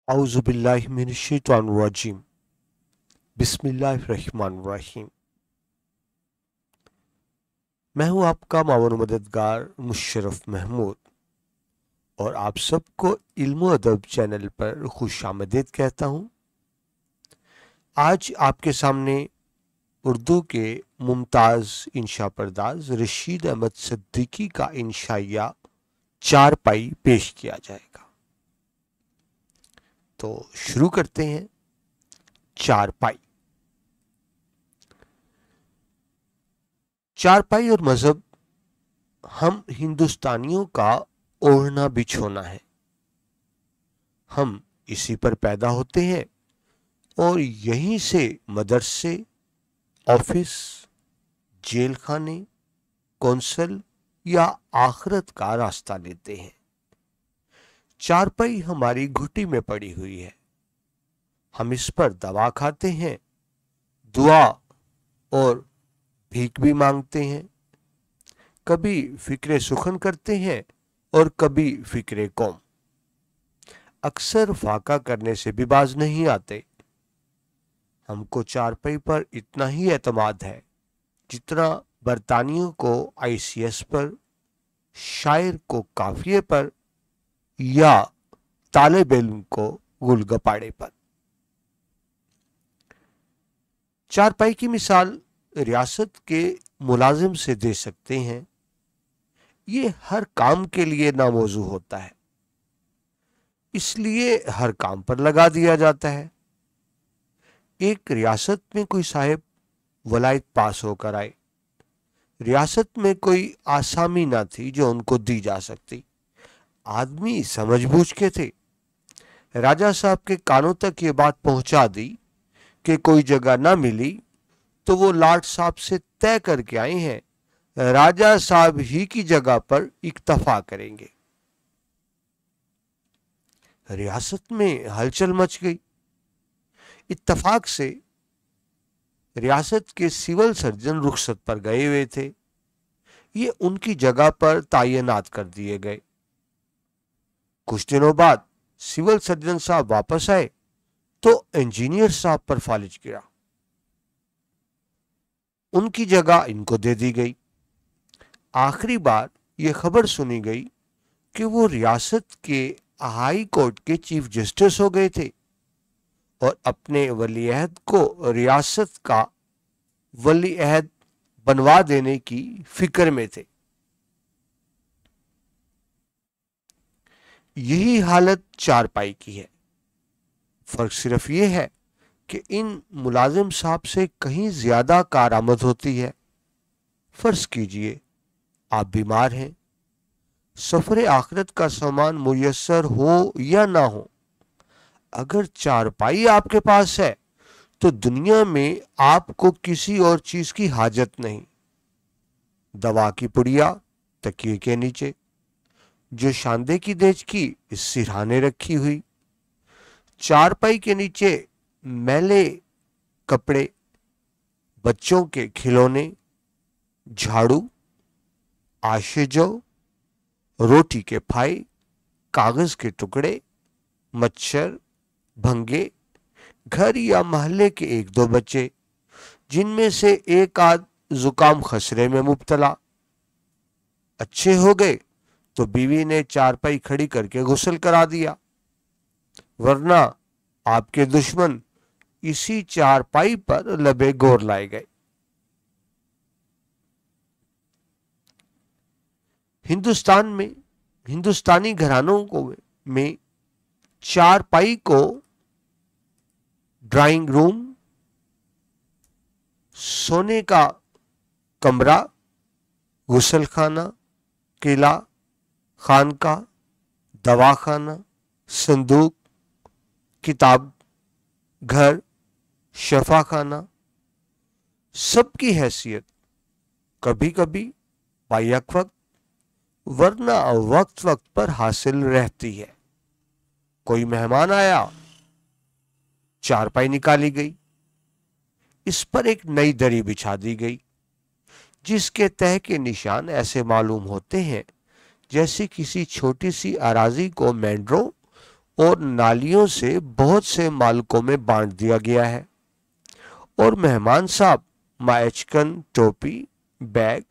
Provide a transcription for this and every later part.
औज़ु बिल्लाहि मिनश शैतानिर रजीम। बिस्मिल्लाहिर रहमानिर रहीम। मैं हूं आपका मावन मददगार मुशर्रफ महमूद और आप सबको इल्म अदब चैनल पर खुशामदीद कहता हूं। आज आपके सामने उर्दू के मुमताज़ इंशा परदाज रशीद अहमद सिद्दीकी का इंशाइया चारपाई पेश किया जाएगा। तो शुरू करते हैं। चारपाई। चारपाई और मजहब हम हिंदुस्तानियों का ओढ़ना बिछोना है। हम इसी पर पैदा होते हैं और यहीं से मदरसे, ऑफिस, जेल खाने, कौंसल या आखिरत का रास्ता लेते हैं। चारपाई हमारी घुटी में पड़ी हुई है। हम इस पर दवा खाते हैं, दुआ और भीख भी मांगते हैं। कभी फिक्रे सुखन करते हैं और कभी फिक्रे कौम। अक्सर फाका करने से भी बाज नहीं आते। हमको चारपाई पर इतना ही एतमाद है जितना बरतानियों को आईसीएस पर, शायर को काफिये पर या तालिब इल्म को गुलगपाड़े पर। चारपाई की मिसाल रियासत के मुलाजिम से दे सकते हैं। ये हर काम के लिए नामौजू होता है, इसलिए हर काम पर लगा दिया जाता है। एक रियासत में कोई साहिब वलायत पास होकर आए। रियासत में कोई आसामी ना थी जो उनको दी जा सकती। आदमी समझबूझ के थे। राजा साहब के कानों तक ये बात पहुंचा दी कि कोई जगह ना मिली तो वो लाट साहब से तय करके आए हैं, राजा साहब ही की जगह पर इक्तफा करेंगे। रियासत में हलचल मच गई। इत्तफाक से रियासत के सिविल सर्जन रुखसत पर गए हुए थे। ये उनकी जगह पर तैनात कर दिए गए। कुछ दिनों बाद सिविल सर्जन साहब वापस आए तो इंजीनियर साहब पर फालिज गिरा। उनकी जगह इनको दे दी गई। आखिरी बार यह खबर सुनी गई कि वो रियासत के हाई कोर्ट के चीफ जस्टिस हो गए थे और अपने वली अहद को रियासत का वली अहद बनवा देने की फिक्र में थे। यही हालत चारपाई की है। फर्क सिर्फ ये है कि इन मुलाजिम साहब से कहीं ज्यादा कारआमद होती है। फर्ज कीजिए आप बीमार हैं, सफर आखिरत का सामान मुयस्सर हो या ना हो, अगर चारपाई आपके पास है तो दुनिया में आपको किसी और चीज की हाजत नहीं। दवा की पुड़िया तकिए के नीचे, जो शांदे की देज की सिरहाने रखी हुई, चारपाई के नीचे मैले कपड़े, बच्चों के खिलौने, झाड़ू, आशेजो, रोटी के फाई, कागज के टुकड़े, मच्छर, भंगे, घर या मोहल्ले के एक दो बच्चे जिनमें से एक आध जुकाम खसरे में मुब्तला। अच्छे हो गए तो बीवी ने चारपाई खड़ी करके गुस्ल करा दिया, वरना आपके दुश्मन इसी चारपाई पर लबे गोर लाए गए। हिंदुस्तान में हिंदुस्तानी घरानों में चारपाई को ड्राइंग रूम, सोने का कमरा, गुसल खाना, किला, खानका, दवाखाना, संदूक, किताब घर, शफा खाना, सबकी हैसियत कभी कभी बायक वक्त वरना वक्त वक्त पर हासिल रहती है। कोई मेहमान आया, चारपाई निकाली गई, इस पर एक नई दरी बिछा दी गई जिसके तह के निशान ऐसे मालूम होते हैं जैसे किसी छोटी सी अराजी को मेंढरों और नालियों से बहुत से मालकों में बांट दिया गया है। और मेहमान साहब माएचकन, टोपी, बैग,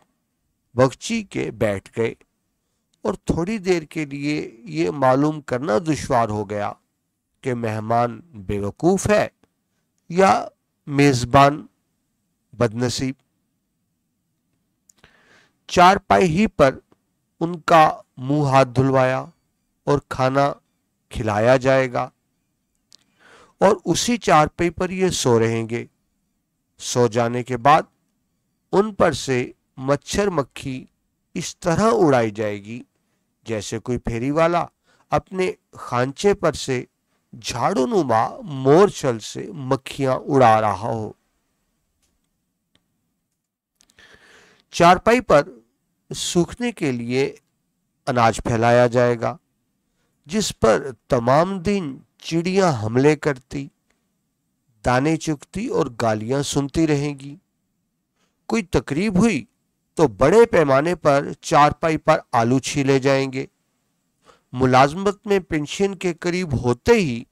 बगची के बैठ गए और थोड़ी देर के लिए ये मालूम करना दुश्वार हो गया कि मेहमान बेवकूफ है या मेजबान बदनसीब। चारपाई ही पर उनका मुंह हाथ धुलवाया और खाना खिलाया जाएगा और उसी चारपाई पर ये सो रहेंगे। सो जाने के बाद उन पर से मच्छर मक्खी इस तरह उड़ाई जाएगी जैसे कोई फेरी वाला अपने खांचे पर से झाड़ूनुमा मोरचल से मक्खियां उड़ा रहा हो। चारपाई पर सूखने के लिए अनाज फैलाया जाएगा जिस पर तमाम दिन चिड़ियां हमले करती, दाने चुगती और गालियां सुनती रहेंगी। कोई तकरीब हुई तो बड़े पैमाने पर चारपाई पर आलू छीले जाएंगे। मुलाजमत में पेंशन के करीब होते ही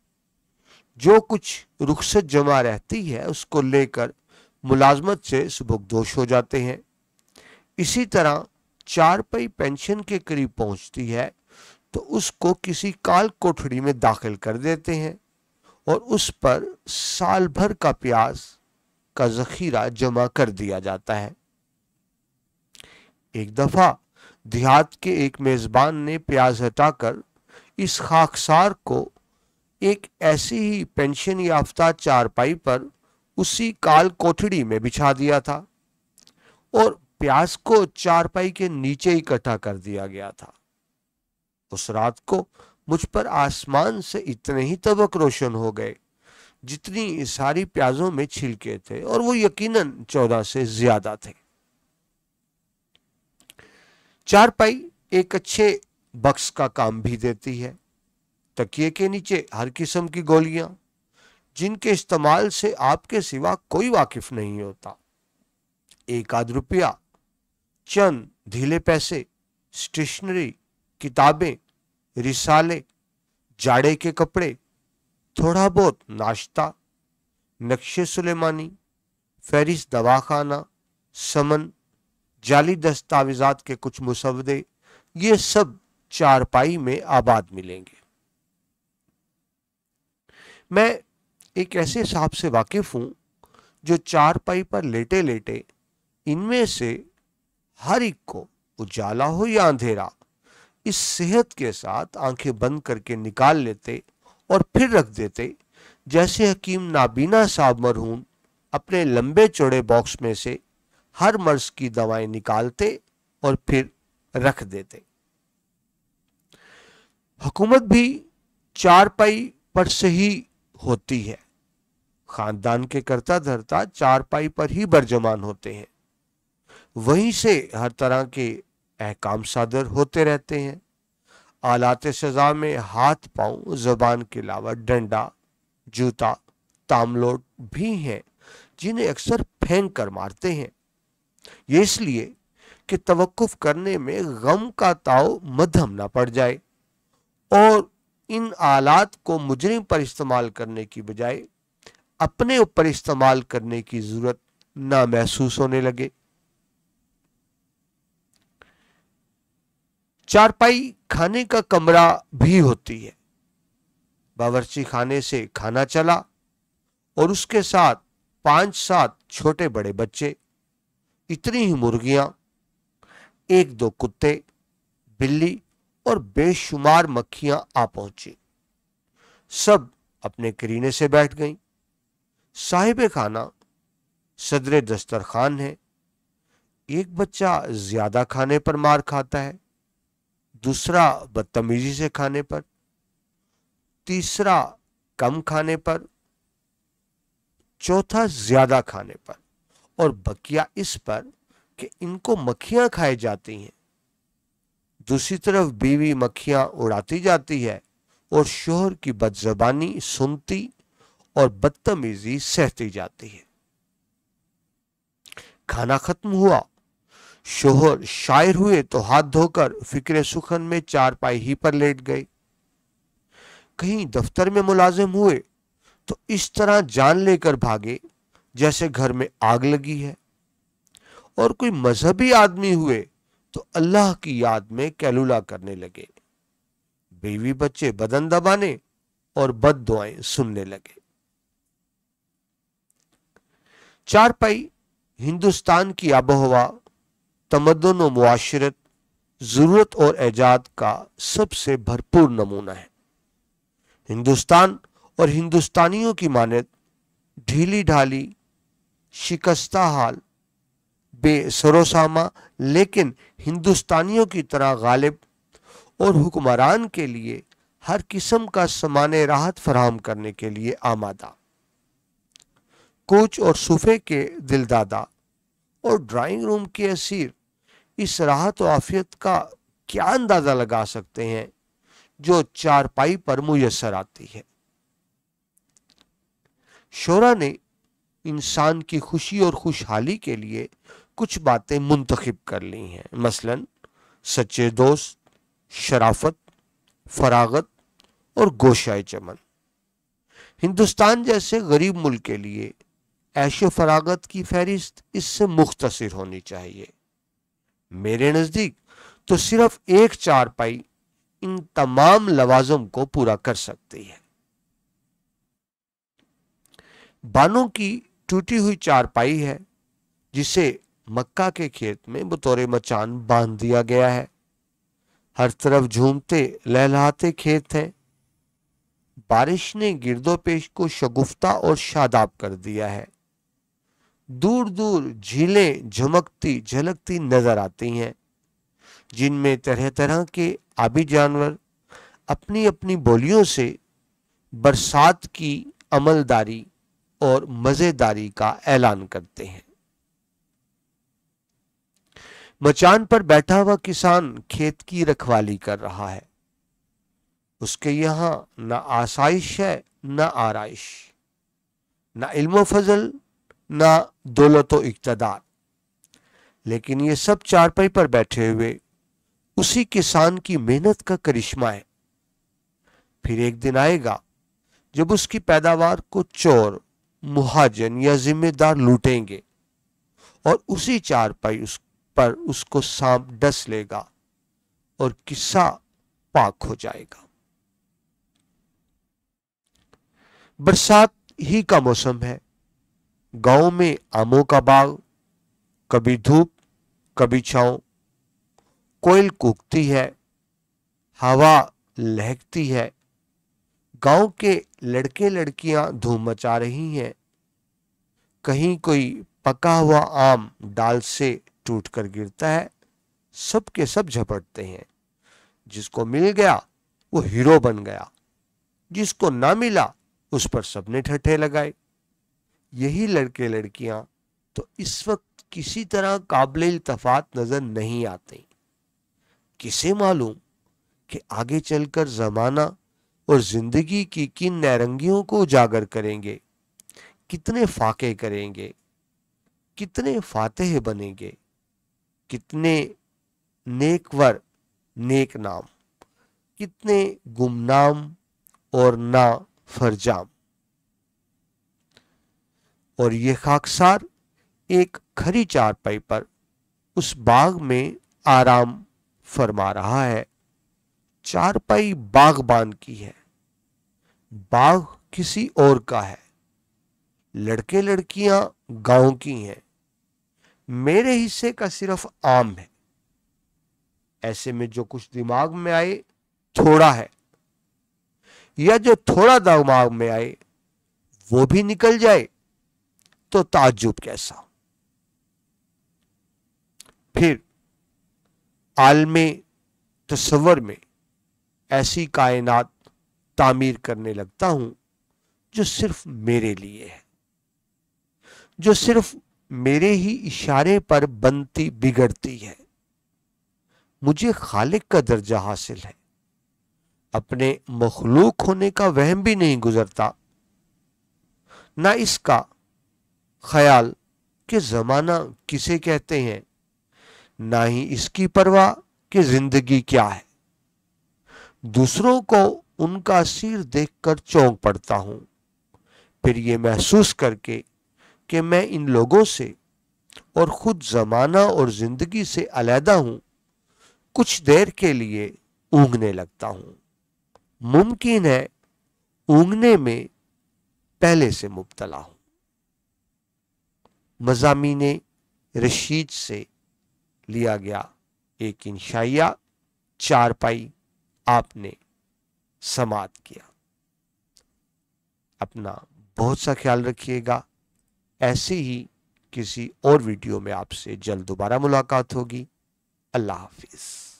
जो कुछ रुखसत जमा रहती है उसको लेकर मुलाजमत से सुबकदोश हो जाते हैं। इसी तरह चारपाई पेंशन के करीब पहुंचती है तो उसको किसी काल कोठड़ी में दाखिल कर देते हैं और उस पर साल भर का प्याज का जखीरा जमा कर दिया जाता है। एक दफा देहात के एक मेजबान ने प्याज हटाकर इस खाकसार को एक ऐसी ही पेंशन याफ्ता चारपाई पर उसी काल कोठड़ी में बिछा दिया था और प्याज को चारपाई के नीचे इकट्ठा कर दिया गया था। उस रात को मुझ पर आसमान से इतने ही तबक रोशन हो गए जितनी सारी प्याजों में छिलके थे और वो यकीनन 14 से ज्यादा थे। चारपाई एक अच्छे बक्स का काम भी देती है। तकिए के नीचे हर किस्म की गोलियां जिनके इस्तेमाल से आपके सिवा कोई वाकिफ नहीं होता। एक आध रुपया, चंद ढीले पैसे, स्टेशनरी, किताबें, रिसाले, जाड़े के कपड़े, थोड़ा बहुत नाश्ता, नक्शे सुलेमानी, फेरिस दवाखाना, समन, जाली दस्तावेजात के कुछ मुसवदे, ये सब चारपाई में आबाद मिलेंगे। मैं एक ऐसे साहब से वाकिफ हूं जो चारपाई पर लेटे लेटे इनमें से हर एक को उजाला हो या अंधेरा इस सेहत के साथ आंखें बंद करके निकाल लेते और फिर रख देते जैसे हकीम नाबीना साहब मरहूम अपने लंबे चौड़े बॉक्स में से हर मर्ज की दवाएं निकालते और फिर रख देते। हुकूमत भी चारपाई पर से ही होती है। खानदान के करता धरता चारपाई पर ही बरजमान होते हैं। वहीं से हर तरह के अहकाम सादर होते रहते हैं। आलाते सजा में हाथ पांव जबान के अलावा डंडा, जूता, तामलोट भी हैं जिन्हें अक्सर फेंक कर मारते हैं। ये इसलिए कि तवक्कुफ करने में गम का ताव मध्यम ना पड़ जाए और इन आलात को मुजरिम पर इस्तेमाल करने की बजाय अपने ऊपर इस्तेमाल करने की जरूरत ना महसूस होने लगे। चारपाई खाने का कमरा भी होती है। बावर्ची खाने से खाना चला और उसके साथ 5-7 छोटे बड़े बच्चे, इतनी ही मुर्गियां, 1-2 कुत्ते, बिल्ली और बेशुमार मक्खियां आ पहुंची। सब अपने करीने से बैठ गईं। साहिब खाना सदरे दस्तरखान है। एक बच्चा ज्यादा खाने पर मार खाता है, दूसरा बदतमीजी से खाने पर, तीसरा कम खाने पर, चौथा ज्यादा खाने पर और बकिया इस पर कि इनको मक्खियां खाई जाती हैं। दूसरी तरफ बीवी मक्खियां उड़ाती जाती है और शोहर की बदजबानी सुनती और बदतमीजी सहती जाती है। खाना खत्म हुआ। शोहर शायर हुए तो हाथ धोकर फिक्रे सुखन में चारपाई ही पर लेट गए। कहीं दफ्तर में मुलाजिम हुए तो इस तरह जान लेकर भागे जैसे घर में आग लगी है, और कोई मजहबी आदमी हुए तो अल्लाह की याद में कैलुला करने लगे। बीवी बच्चे बदन दबाने और बद दुआएं सुनने लगे। चारपाई हिंदुस्तान की आबोहवा, तमद्दुन और मुआशरत, जरूरत और एजाद का सबसे भरपूर नमूना है। हिंदुस्तान और हिंदुस्तानियों की मानद ढीली ढाली, शिकस्ता हाल, बेसरोसामा लेकिन हिंदुस्तानियों की तरह गालिब और हुक्मरान के लिए हर किस्म का सामान्य राहत फराहम करने के लिए आमादा। कोच और सोफे के दिलदादा और ड्राइंग रूम के असीर इस राहत और आफियत का क्या अंदाजा लगा सकते हैं जो चारपाई पर मुयस्सर आती है। शोरा ने इंसान की खुशी और खुशहाली के लिए कुछ बातें मुंतखब कर ली हैं, मसलन सच्चे दोस्त, शराफत, फरागत और गोशाए चमन। हिंदुस्तान जैसे गरीब मुल्क के लिए ऐशो फरागत की फहरिस्त इससे मुख्तसर होनी चाहिए। मेरे नजदीक तो सिर्फ एक चारपाई इन तमाम लवाजम को पूरा कर सकती है। बानों की टूटी हुई चारपाई है जिसे मक्का के खेत में बतौर मचान बांध दिया गया है। हर तरफ झूमते लहलहाते खेत हैं। बारिश ने गिरदोपेश को शगुफ्ता और शादाब कर दिया है। दूर दूर झीलें झमकती झलकती नजर आती हैं, जिनमें तरह तरह के आबी जानवर अपनी अपनी बोलियों से बरसात की अमलदारी और मजेदारी का ऐलान करते हैं। मचान पर बैठा हुआ किसान खेत की रखवाली कर रहा है। उसके यहां न आसाइश है न आराइश, न इल्म फजल न दौलत व इक्तदार, लेकिन ये सब चारपाई पर बैठे हुए उसी किसान की मेहनत का करिश्मा है। फिर एक दिन आएगा जब उसकी पैदावार को चोर, मुहाजन या जिम्मेदार लूटेंगे और उसी चारपाई पर उसको सांप डस लेगा और किस्सा पाक हो जाएगा। बरसात ही का मौसम है। गांव में आमों का बाग, कभी धूप कभी छांव। कोयल कूकती है, हवा लहकती है। गांव के लड़के लड़कियां धूम मचा रही हैं। कहीं कोई पका हुआ आम डाल से टूटकर गिरता है, सब के सब झपटते हैं। जिसको मिल गया वो हीरो बन गया, जिसको ना मिला उस पर सबने ठट्ठे लगाए। यही लड़के लड़कियां तो इस वक्त किसी तरह काबिल इल्तफात नजर नहीं आते। किसे मालूम कि आगे चलकर जमाना और जिंदगी की किन नैरंगियों को उजागर करेंगे, कितने फाके करेंगे, कितने फातेह बनेंगे, कितने नेकवर नेक नाम, कितने गुमनाम और ना फरजाम। और ये खाकसार एक खरी चारपाई पर उस बाग में आराम फरमा रहा है। चारपाई बागबान की है, बाग किसी और का है। लड़के लड़कियां गांव की हैं। मेरे हिस्से का सिर्फ आम है। ऐसे में जो कुछ दिमाग में आए थोड़ा है, या जो थोड़ा दिमाग में आए वो भी निकल जाए तो ताज्जुब कैसा। फिर आलमे तसव्वुर में ऐसी कायनात तामीर करने लगता हूं जो सिर्फ मेरे लिए है, जो सिर्फ मेरे ही इशारे पर बनती बिगड़ती है। मुझे खालिक का दर्जा हासिल है। अपने मखलूक होने का वहम भी नहीं गुजरता, ना इसका ख्याल कि जमाना किसे कहते हैं, ना ही इसकी परवाह कि जिंदगी क्या है। दूसरों को ان کا سیر دیکھ کر چونک پڑتا ہوں، پھر یہ محسوس کر کے کہ میں ان لوگوں سے اور خود زمانہ اور زندگی سے علیحدہ ہوں، کچھ دیر کے لیے اونگنے لگتا ہوں۔ ممکن ہے اونگنے میں پہلے سے مبتلا ہوں۔ مضامین رشید سے لیا گیا ایک انشائیہ چارپائی آپ نے سماعت کیا۔ اپنا بہت سا خیال رکھیے گا۔ ایسے ہی کسی اور ویڈیو میں آپ سے جلد دوبارہ ملاقات ہوگی۔ اللہ حافظ۔